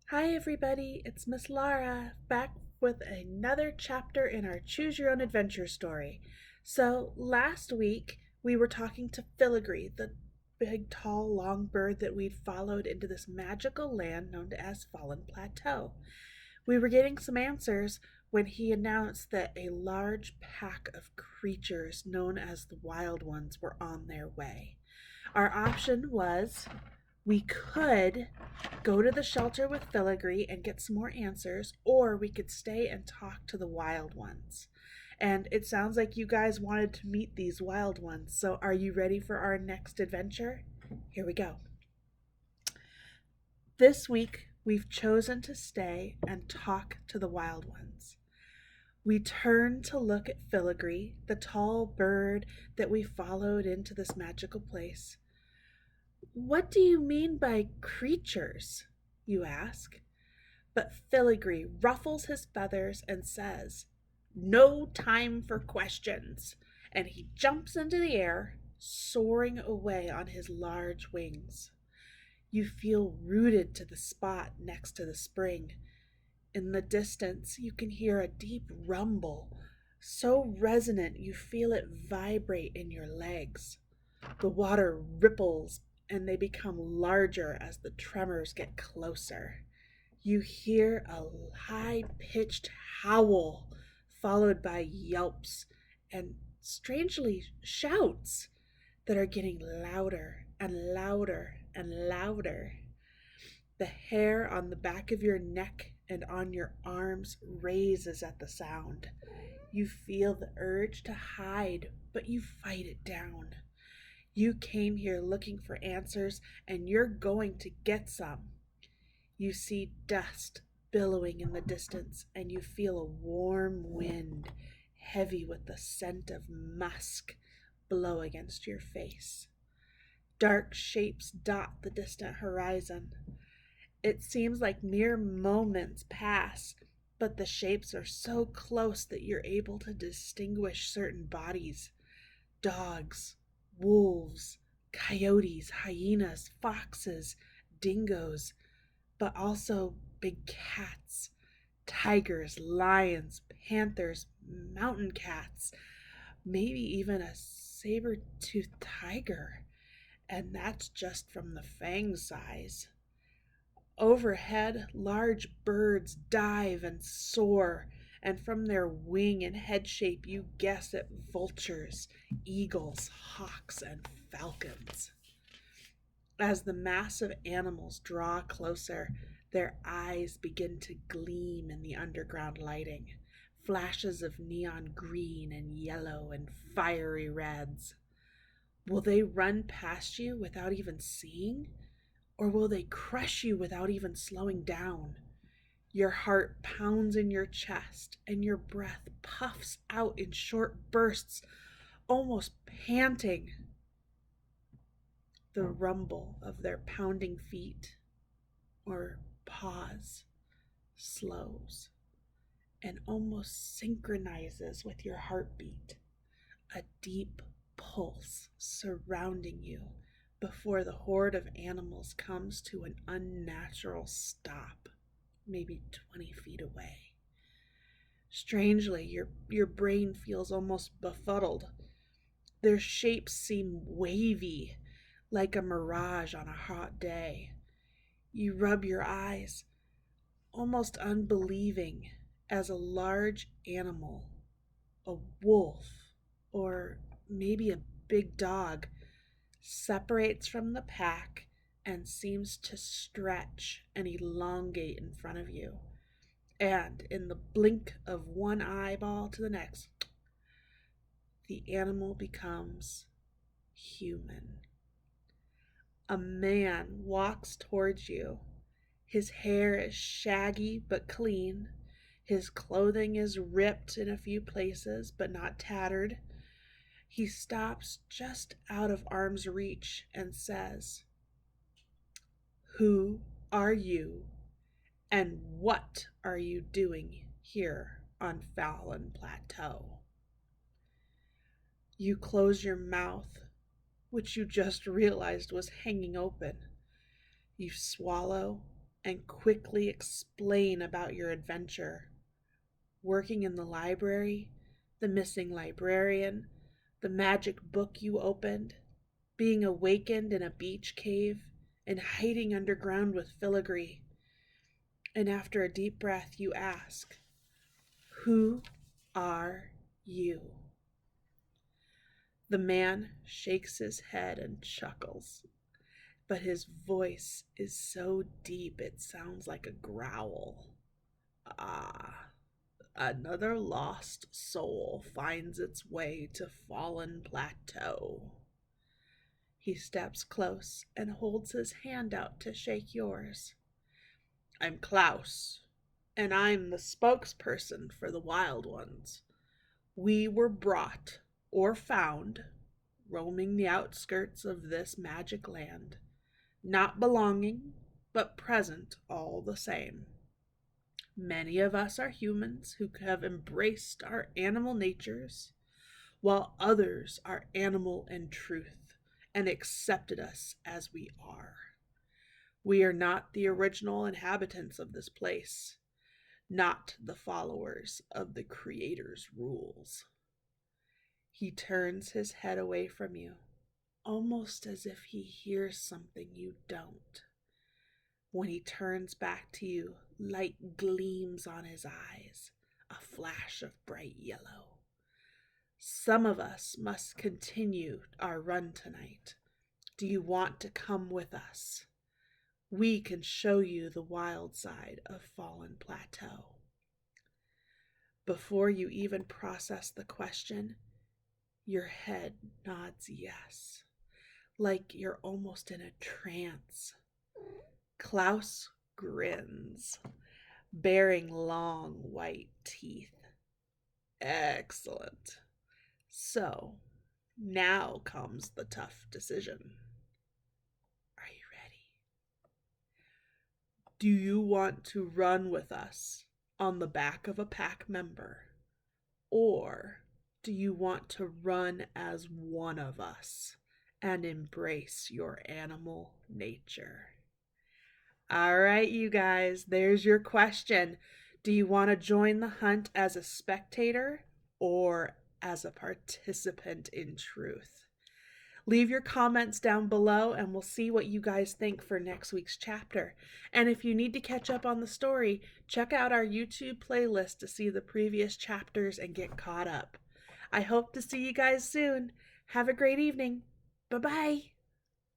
Hi everybody, it's Ms Lara, back with another chapter in our Choose Your Own Adventure story. So last week we were talking to Filigree, the big tall long bird that we'd followed into this magical land known as Fallen Plateau. We were getting some answers when he announced that a large pack of creatures known as the Wild Ones were on their way. Our option was we could go to the shelter with Filigree and get some more answers, or we could stay and talk to the wild ones. And it sounds like you guys wanted to meet these wild ones, so are you ready for our next adventure? Here we go. This week, we've chosen to stay and talk to the wild ones. We turn to look at Filigree, the tall bird that we followed into this magical place. What do you mean by creatures? You ask. But Filigree ruffles his feathers and says, "No time for questions." And he jumps into the air, soaring away on his large wings. You feel rooted to the spot next to the spring. In the distance, you can hear a deep rumble, so resonant you feel it vibrate in your legs. The water ripples and they become larger as the tremors get closer. You hear a high-pitched howl, followed by yelps and, strangely, shouts that are getting louder and louder and louder. The hair on the back of your neck and on your arms raises at the sound. You feel the urge to hide, but you fight it down. You came here looking for answers, and you're going to get some. You see dust billowing in the distance, and you feel a warm wind, heavy with the scent of musk, blow against your face. Dark shapes dot the distant horizon. It seems like mere moments pass, but the shapes are so close that you're able to distinguish certain bodies. Dogs, wolves, coyotes, hyenas, foxes, dingoes, but also big cats, tigers, lions, panthers, mountain cats, maybe even a saber-toothed tiger. And that's just from the fang size. Overhead, large birds dive and soar, and from their wing and head shape you guess at vultures, eagles, hawks, and falcons. As the massive animals draw closer, their eyes begin to gleam in the underground lighting, flashes of neon green and yellow and fiery reds. Will they run past you without even seeing? Or will they crush you without even slowing down? Your heart pounds in your chest and your breath puffs out in short bursts, almost panting. The rumble of their pounding feet or paws slows and almost synchronizes with your heartbeat, a deep pulse surrounding you before the horde of animals comes to an unnatural stop, maybe 20 feet away. Strangely, your brain feels almost befuddled. Their shapes seem wavy, like a mirage on a hot day. You rub your eyes, almost unbelieving, as a large animal, a wolf, or maybe a big dog, separates from the pack and seems to stretch and elongate in front of you. And in the blink of one eyeball to the next, the animal becomes human. A man walks towards you. His hair is shaggy but clean. His clothing is ripped in a few places but not tattered. He stops just out of arm's reach and says, "Who are you, and what are you doing here on Fallen Plateau?" You close your mouth, which you just realized was hanging open. You swallow and quickly explain about your adventure, working in the library, the missing librarian, the magic book you opened, being awakened in a beach cave, and hiding underground with filigree. And after a deep breath, you ask, "Who are you?" The man shakes his head and chuckles, but his voice is so deep it sounds like a growl. "Ah, another lost soul finds its way to Fallen Plateau." He steps close and holds his hand out to shake yours. "I'm Klaus, and I'm the spokesperson for the Wild Ones. We were brought, or found, roaming the outskirts of this magic land, not belonging, but present all the same. Many of us are humans who have embraced our animal natures, while others are animal in truth and accepted us as we are. We are not the original inhabitants of this place, not the followers of the Creator's rules." He turns his head away from you, almost as if he hears something you don't. When he turns back to you, light gleams on his eyes, a flash of bright yellow. "Some of us must continue our run tonight. Do you want to come with us? We can show you the wild side of Fallen Plateau." Before you even process the question, your head nods yes, like you're almost in a trance. Klaus grins, baring long white teeth. "Excellent. So, now comes the tough decision. Are you ready? Do you want to run with us on the back of a pack member? Or do you want to run as one of us and embrace your animal nature?" All right, you guys, there's your question. Do you want to join the hunt as a spectator or as a participant in truth? Leave your comments down below and we'll see what you guys think for next week's chapter. And if you need to catch up on the story, check out our YouTube playlist to see the previous chapters and get caught up. I hope to see you guys soon. Have a great evening. Bye-bye.